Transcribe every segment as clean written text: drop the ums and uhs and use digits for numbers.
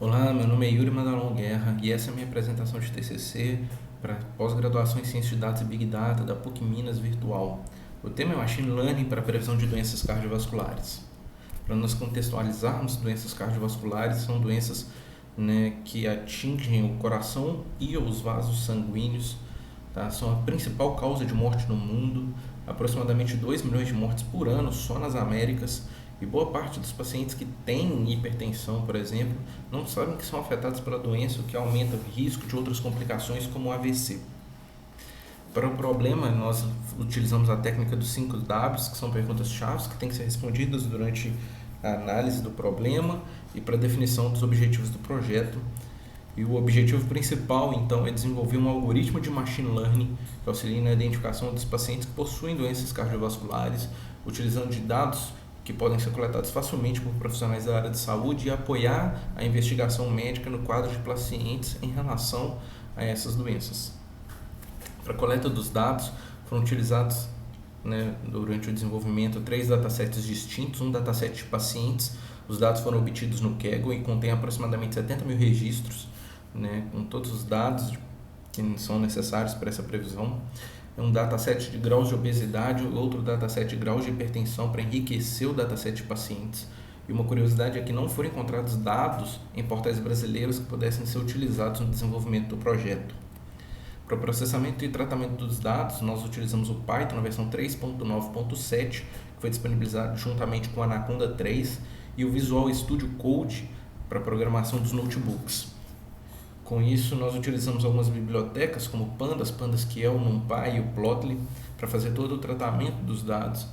Olá, meu nome é Yuri Madalon Guerra e essa é a minha apresentação de TCC para pós-graduação em Ciência de Dados e Big Data da PUC Minas Virtual. O tema é Machine Learning para a previsão de doenças cardiovasculares. Para nós contextualizarmos, doenças cardiovasculares são doenças, que atingem o coração e os vasos sanguíneos, tá? São a principal causa de morte no mundo, aproximadamente 2 milhões de mortes por ano só nas Américas, e boa parte dos pacientes que têm hipertensão, por exemplo, não sabem que são afetados pela doença, o que aumenta o risco de outras complicações como o AVC. Para o problema, nós utilizamos a técnica dos 5 Ws, que são perguntas-chave que têm que ser respondidas durante a análise do problema e para a definição dos objetivos do projeto. E o objetivo principal, então, é desenvolver um algoritmo de machine learning que auxilie na identificação dos pacientes que possuem doenças cardiovasculares, utilizando de dados que podem ser coletados facilmente por profissionais da área de saúde e apoiar a investigação médica no quadro de pacientes em relação a essas doenças. Para a coleta dos dados, foram utilizados, durante o desenvolvimento 3 datasets distintos, um dataset de pacientes. Os dados foram obtidos no Kaggle e contém aproximadamente 70 mil registros, com todos os dados que são necessários para essa previsão. Um dataset de graus de obesidade e outro dataset de graus de hipertensão para enriquecer o dataset de pacientes. E uma curiosidade é que não foram encontrados dados em portais brasileiros que pudessem ser utilizados no desenvolvimento do projeto. Para o processamento e tratamento dos dados, nós utilizamos o Python na versão 3.9.7, que foi disponibilizado juntamente com o Anaconda 3, e o Visual Studio Code para a programação dos notebooks. Com isso, nós utilizamos algumas bibliotecas como Pandas, PandasQL, NumPy e o Plotly para fazer todo o tratamento dos dados,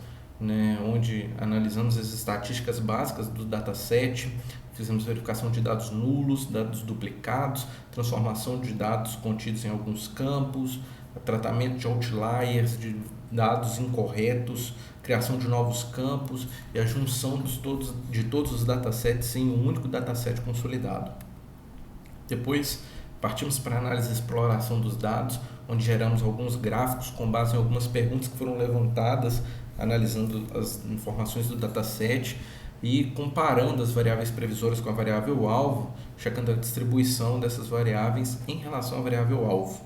onde analisamos as estatísticas básicas do dataset, fizemos verificação de dados nulos, dados duplicados, transformação de dados contidos em alguns campos, tratamento de outliers, de dados incorretos, criação de novos campos e a junção de todos os datasets em um único dataset consolidado. Depois, partimos para a análise e exploração dos dados, onde geramos alguns gráficos com base em algumas perguntas que foram levantadas, analisando as informações do dataset e comparando as variáveis previsoras com a variável alvo, checando a distribuição dessas variáveis em relação à variável alvo.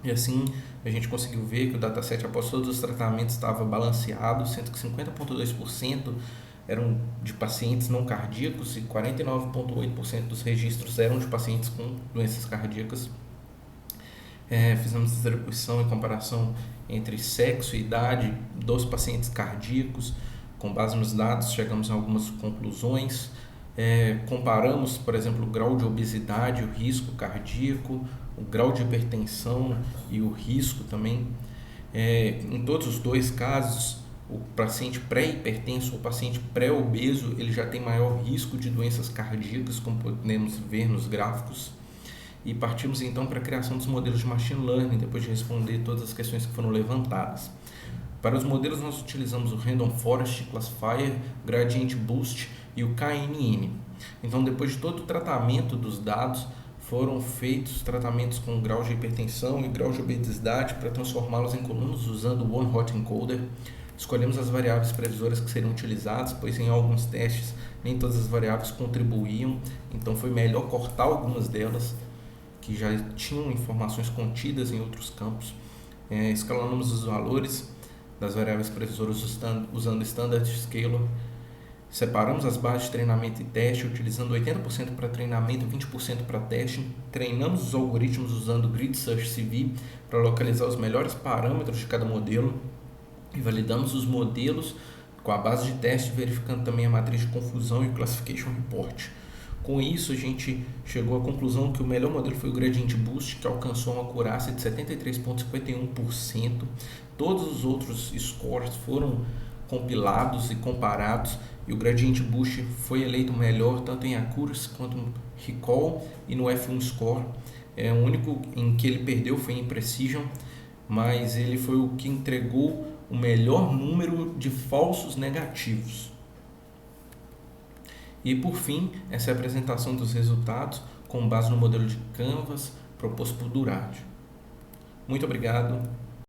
E assim a gente conseguiu ver que o dataset, após todos os tratamentos, estava balanceado, sendo que 50,2% eram de pacientes não cardíacos e 49,8% dos registros eram de pacientes com doenças cardíacas. Fizemos distribuição e comparação entre sexo e idade dos pacientes cardíacos. Com base nos dados, chegamos a algumas conclusões. Comparamos, por exemplo, o grau de obesidade, o risco cardíaco, o grau de hipertensão e o risco também. Em todos os dois casos, o paciente pré-hipertenso ou o paciente pré-obeso, ele já tem maior risco de doenças cardíacas, como podemos ver nos gráficos. E partimos então para a criação dos modelos de machine learning, depois de responder todas as questões que foram levantadas. Para os modelos, nós utilizamos o Random Forest Classifier, Gradient Boost e o KNN. Então, depois de todo o tratamento dos dados, foram feitos tratamentos com graus de hipertensão e graus de obesidade para transformá-los em colunas usando o One Hot Encoder. Escolhemos as variáveis previsoras que seriam utilizadas, pois em alguns testes nem todas as variáveis contribuíam, então foi melhor cortar algumas delas, que já tinham informações contidas em outros campos. Escalonamos os valores das variáveis previsoras usando Standard Scalar. Separamos as bases de treinamento e teste, utilizando 80% para treinamento e 20% para teste. Treinamos os algoritmos usando Grid Search CV para localizar os melhores parâmetros de cada modelo. E validamos os modelos com a base de teste, verificando também a matriz de confusão e o Classification Report. Com isso, a gente chegou à conclusão que o melhor modelo foi o Gradient Boost, que alcançou uma acurácia de 73,51%. Todos os outros scores foram compilados e comparados, e o Gradient Boost foi eleito melhor tanto em accuracy quanto no recall e no F1 score. O único em que ele perdeu foi em precision, mas ele foi o que entregou o melhor número de falsos negativos. E por fim, essa é a apresentação dos resultados com base no modelo de Canvas proposto por Durard. Muito obrigado.